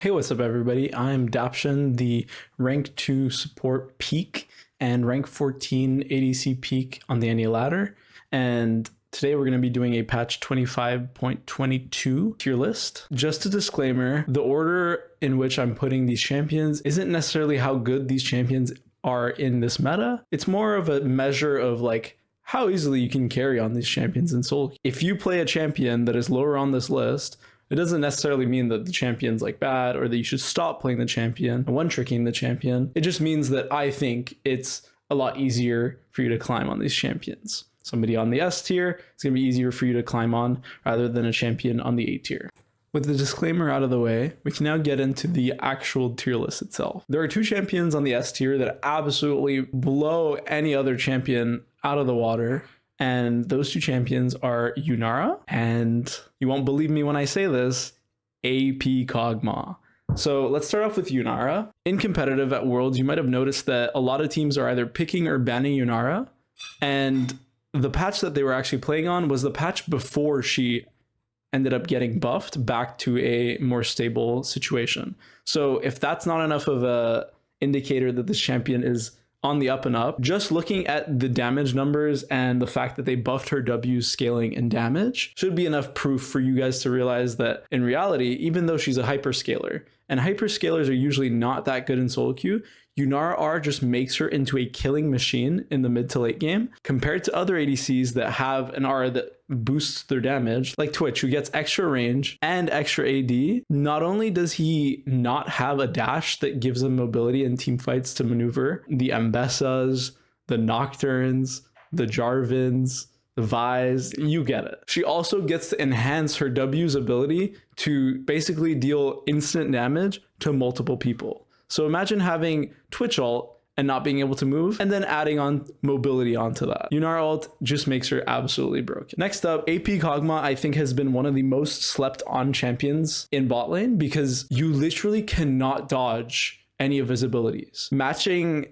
Hey, what's up everybody? I'm Dapshin, the rank 2 support peak and rank 14 ADC peak on the NA ladder. And today we're going to be doing a patch 25.22 tier list. Just a disclaimer, the order in which I'm putting these champions isn't necessarily how good these champions are in this meta. It's more of a measure of like how easily you can carry on these champions in solo. If you play a champion that is lower on this list, it doesn't necessarily mean that the champion's like bad or that you should stop playing the champion and one-tricking the champion. It just means that I think it's a lot easier for you to climb on these champions. Somebody on the S tier, it's going to be easier for you to climb on rather than a champion on the A tier. With the disclaimer out of the way, we can now get into the actual tier list itself. There are two champions on the S tier that absolutely blow any other champion out of the water. And those two champions are Yunara, and you won't believe me when I say this, AP Kog'Maw. So let's start off with Yunara. In competitive at Worlds, you might have noticed that a lot of teams are either picking or banning Yunara. And the patch that they were actually playing on was the patch before she ended up getting buffed back to a more stable situation. So if that's not enough of a indicator that this champion is on the up and up, just looking at the damage numbers and the fact that they buffed her W scaling and damage should be enough proof for you guys to realize that in reality, even though she's a hyperscaler, and hyperscalers are usually not that good in solo queue, Yunara R just makes her into a killing machine in the mid to late game compared to other ADCs that have an R that boosts their damage, like Twitch, who gets extra range and extra AD. Not only does he not have a dash that gives him mobility in team fights to maneuver the Ambessas, the Nocturnes, the Jarvins, the Vi's, you get it. She also gets to enhance her W's ability to basically deal instant damage to multiple people. So imagine having Twitch ult and not being able to move, and then adding on mobility onto that. Yunara ult just makes her absolutely broken. Next up, AP Kog'Maw, I think, has been one of the most slept on champions in bot lane because you literally cannot dodge any of his abilities. Matching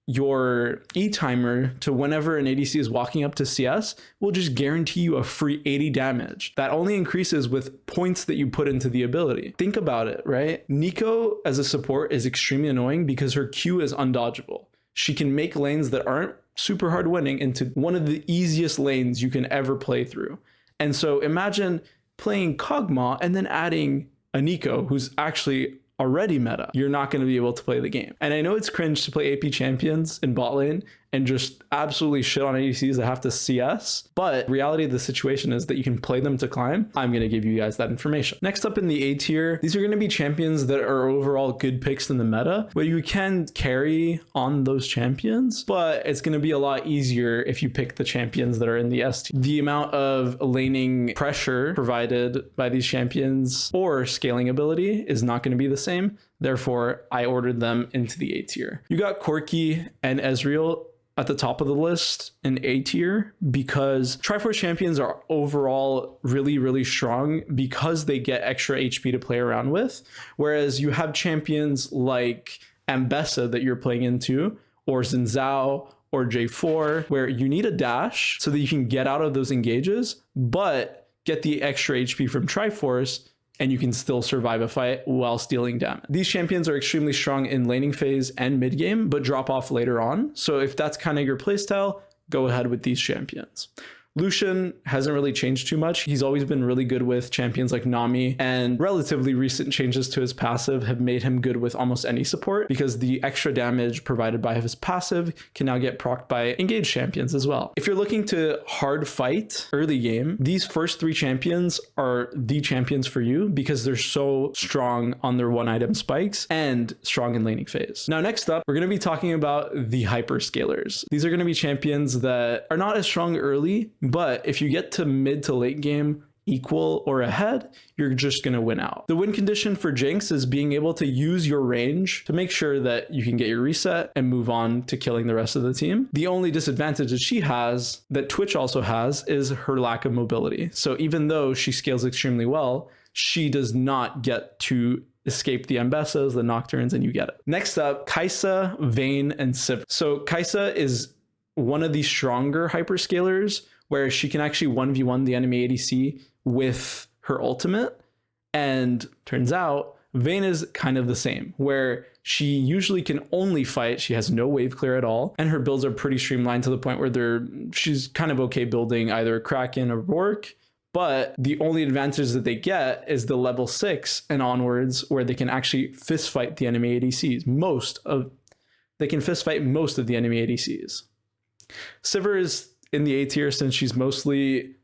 your E-timer to whenever an ADC is walking up to CS will just guarantee you a free 80 damage. That only increases with points that you put into the ability. Think about it, right? Neeko as a support is extremely annoying because her Q is undodgeable. She can make lanes that aren't super hard winning into one of the easiest lanes you can ever play through. And so imagine playing Kog'Maw and then adding a Neeko who's actually already meta. You're not going to be able to play the game. And I know it's cringe to play AP champions in bot lane and just absolutely shit on ADCs that have to CS, but reality of the situation is that you can play them to climb. I'm going to give you guys that information. Next up in the A tier, these are going to be champions that are overall good picks in the meta, where you can carry on those champions, but it's going to be a lot easier if you pick the champions that are in the S tier. The amount of laning pressure provided by these champions or scaling ability is not going to be the same. Therefore, I ordered them into the A tier. You got Corki and Ezreal at the top of the list in A tier because Triforce champions are overall really, really strong because they get extra HP to play around with. Whereas you have champions like Ambessa that you're playing into, or Xin Zhao, or J4, where you need a dash so that you can get out of those engages, but get the extra HP from Triforce, and you can still survive a fight while stealing damage. These champions are extremely strong in laning phase and mid game, but drop off later on. So if that's kind of your playstyle, go ahead with these champions. Lucian hasn't really changed too much. He's always been really good with champions like Nami, and relatively recent changes to his passive have made him good with almost any support because the extra damage provided by his passive can now get procced by engaged champions as well. If you're looking to hard fight early game, these first three champions are the champions for you because they're so strong on their one item spikes and strong in laning phase. Now, next up, we're going to be talking about the hyperscalers. These are going to be champions that are not as strong early, but if you get to mid to late game equal or ahead, you're just going to win out. The win condition for Jinx is being able to use your range to make sure that you can get your reset and move on to killing the rest of the team. The only disadvantage that she has, that Twitch also has, is her lack of mobility. So even though she scales extremely well, she does not get to escape the Ambessas, the Nocturnes, and you get it. Next up, Kai'Sa, Vayne, and Sivir. So Kai'Sa is one of the stronger hyperscalers where she can actually 1v1 the enemy ADC with her ultimate. And turns out Vayne is kind of the same, where she usually can only fight. She has no wave clear at all, and her builds are pretty streamlined to the point where she's kind of okay building either Kraken or Rourke. But the only advantage that they get is the level 6 and onwards, where they can actually fist fight the enemy ADCs. They can fist fight most of the enemy ADCs. Sivir is in the A tier since she's mostly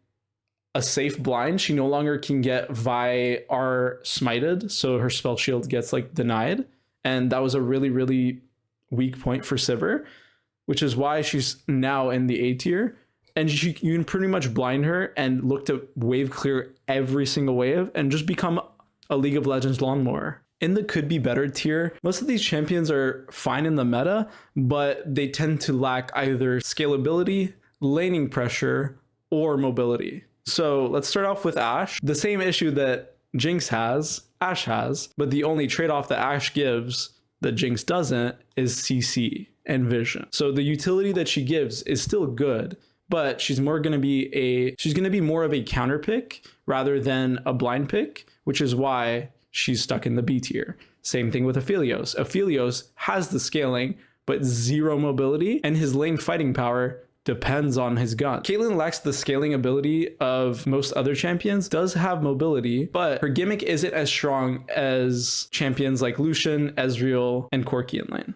a safe blind. She no longer can get Vi R smited, so her spell shield gets like denied. And that was a really, really weak point for Sivir, which is why she's now in the A tier. And you can pretty much blind her and look to wave clear every single wave and just become a League of Legends lawnmower. In the could be better tier, most of these champions are fine in the meta, but they tend to lack either scalability, laning pressure, or mobility. So let's start off with Ashe. The same issue that Jinx has, Ashe has, but the only trade-off that Ashe gives that Jinx doesn't is CC and vision. So the utility that she gives is still good, but she's going to be more of a counter pick rather than a blind pick, which is why she's stuck in the B tier. Same thing with Aphelios. Aphelios has the scaling, but zero mobility, and his lane fighting power depends on his gun. Caitlyn lacks the scaling ability of most other champions, does have mobility, but her gimmick isn't as strong as champions like Lucian, Ezreal, and Corki in lane.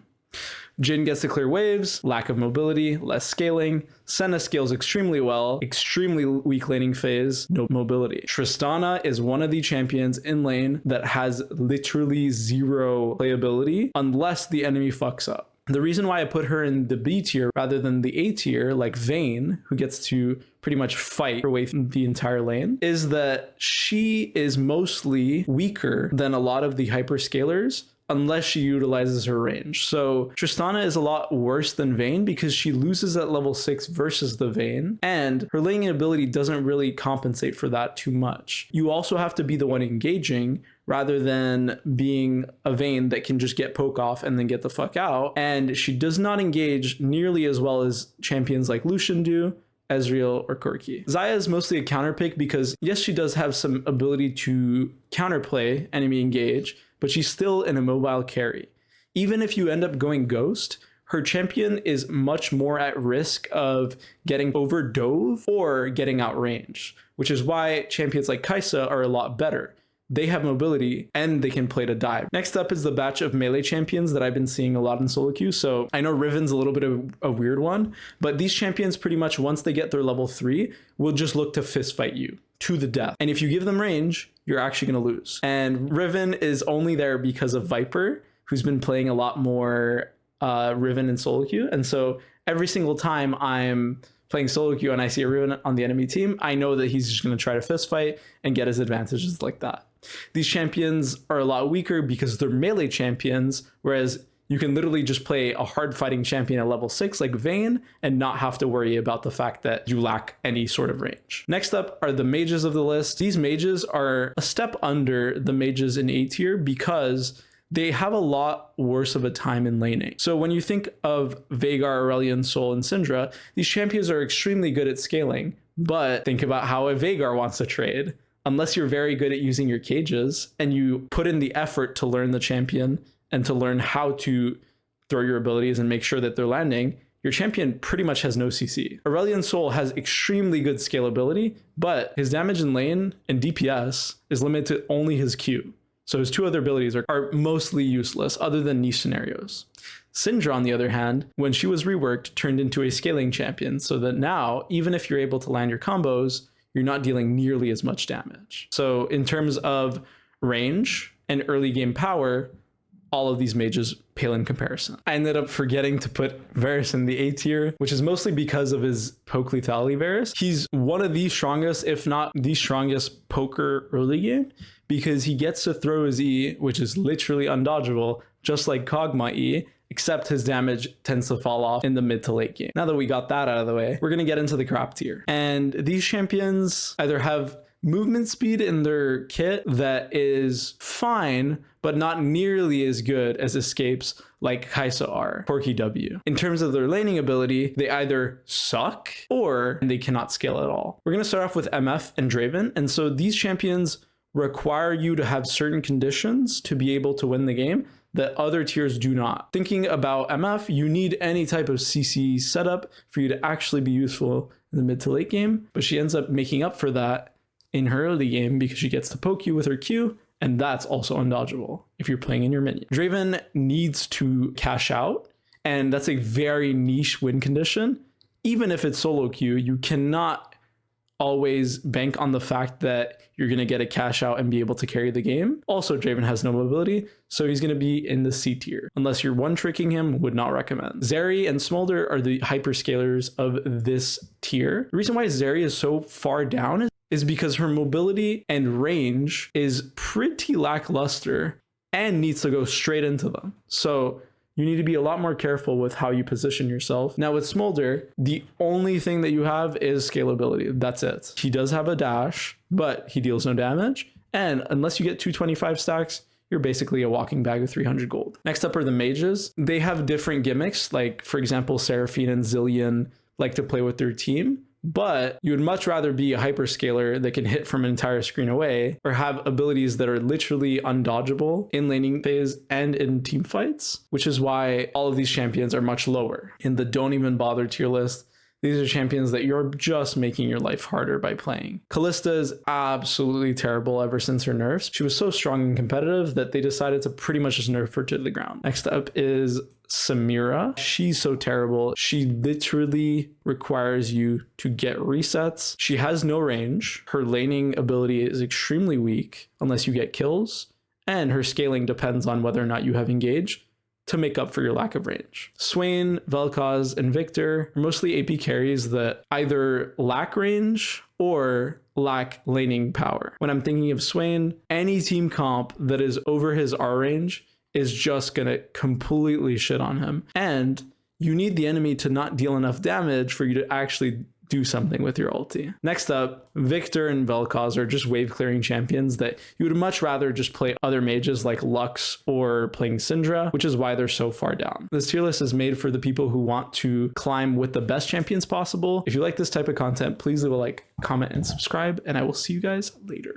Jhin gets to clear waves, lack of mobility, less scaling. Senna scales extremely well, extremely weak laning phase, no mobility. Tristana is one of the champions in lane that has literally zero playability unless the enemy fucks up. The reason why I put her in the B tier rather than the A tier, like Vayne, who gets to pretty much fight her way through the entire lane, is that she is mostly weaker than a lot of the hyperscalers unless she utilizes her range. So Tristana is a lot worse than Vayne because she loses at level 6 versus the Vayne, and her laning ability doesn't really compensate for that too much. You also have to be the one engaging rather than being a Vayne that can just get poke off and then get the fuck out. And she does not engage nearly as well as champions like Lucian do, Ezreal, or Corki. Xayah is mostly a counter pick because yes, she does have some ability to counterplay enemy engage, but she's still an immobile carry. Even if you end up going Ghost, her champion is much more at risk of getting overdove or getting outranged, which is why champions like Kai'Sa are a lot better. They have mobility and they can play to dive. Next up is the batch of melee champions that I've been seeing a lot in solo queue. So I know Riven's a little bit of a weird one, but these champions pretty much once they get their level 3 will just look to fist fight you to the death. And if you give them range, you're actually going to lose. And Riven is only there because of Viper, who's been playing a lot more Riven in solo queue. And so every single time I'm playing solo queue and I see a Riven on the enemy team, I know that he's just going to try to fist fight and get his advantages like that. These champions are a lot weaker because they're melee champions, whereas you can literally just play a hard fighting champion at level 6 like Vayne and not have to worry about the fact that you lack any sort of range. Next up are the mages of the list. These mages are a step under the mages in A tier because they have a lot worse of a time in laning. So when you think of Veigar, Aurelion, Sol, and Syndra, these champions are extremely good at scaling, but think about how a Veigar wants to trade. Unless you're very good at using your cages and you put in the effort to learn the champion and to learn how to throw your abilities and make sure that they're landing, your champion pretty much has no CC. Aurelion Sol has extremely good scalability, but his damage in lane and DPS is limited to only his Q. So his two other abilities are mostly useless other than niche scenarios. Syndra, on the other hand, when she was reworked, turned into a scaling champion so that now, even if you're able to land your combos, you're not dealing nearly as much damage. So in terms of range and early game power, all of these mages pale in comparison. I ended up forgetting to put Varus in the A tier, which is mostly because of his poke lethality Varus. He's one of the strongest, if not the strongest poker early game, because he gets to throw his E, which is literally undodgeable, just like Kog'Maw E, except his damage tends to fall off in the mid to late game. Now that we got that out of the way, we're gonna get into the crap tier. And these champions either have movement speed in their kit that is fine, but not nearly as good as escapes like Kai'Sa are, Corki W. In terms of their laning ability, they either suck or they cannot scale at all. We're gonna start off with MF and Draven. And so these champions require you to have certain conditions to be able to win the game that other tiers do not. Thinking about MF, you need any type of CC setup for you to actually be useful in the mid to late game, but she ends up making up for that in her early game because she gets to poke you with her Q, and that's also undodgeable if you're playing in your minion. Draven needs to cash out, and that's a very niche win condition. Even if it's solo queue, you cannot always bank on the fact that you're going to get a cash out and be able to carry the game. Also, Draven has no mobility, so he's going to be in the C tier. Unless you're one-tricking him, would not recommend. Zeri and Smolder are the hyperscalers of this tier. The reason why Zeri is so far down is because her mobility and range is pretty lackluster and needs to go straight into them. So you need to be a lot more careful with how you position yourself. Now with Smolder, the only thing that you have is scalability. That's it. He does have a dash, but he deals no damage. And unless you get 225 stacks, you're basically a walking bag of 300 gold. Next up are the mages. They have different gimmicks. Like for example, Seraphine and Zillion like to play with their team, but you would much rather be a hyperscaler that can hit from an entire screen away or have abilities that are literally undodgeable in laning phase and in team fights, which is why all of these champions are much lower in the don't even bother tier list. These are champions that you're just making your life harder by playing. Kalista is absolutely terrible ever since her nerfs. She was so strong and competitive that they decided to pretty much just nerf her to the ground. Next up is Samira. She's so terrible. She literally requires you to get resets. She has no range. Her laning ability is extremely weak unless you get kills. And her scaling depends on whether or not you have engage to make up for your lack of range. Swain, Vel'Koz, and Victor are mostly AP carries that either lack range or lack laning power. When I'm thinking of Swain, any team comp that is over his R range is just gonna completely shit on him. And you need the enemy to not deal enough damage for you to actually do something with your ulti. Next up, Victor and Vel'Koz are just wave clearing champions that you would much rather just play other mages like Lux or playing Syndra, which is why they're so far down. This tier list is made for the people who want to climb with the best champions possible. If you like this type of content, please leave a like, comment, and subscribe, and I will see you guys later.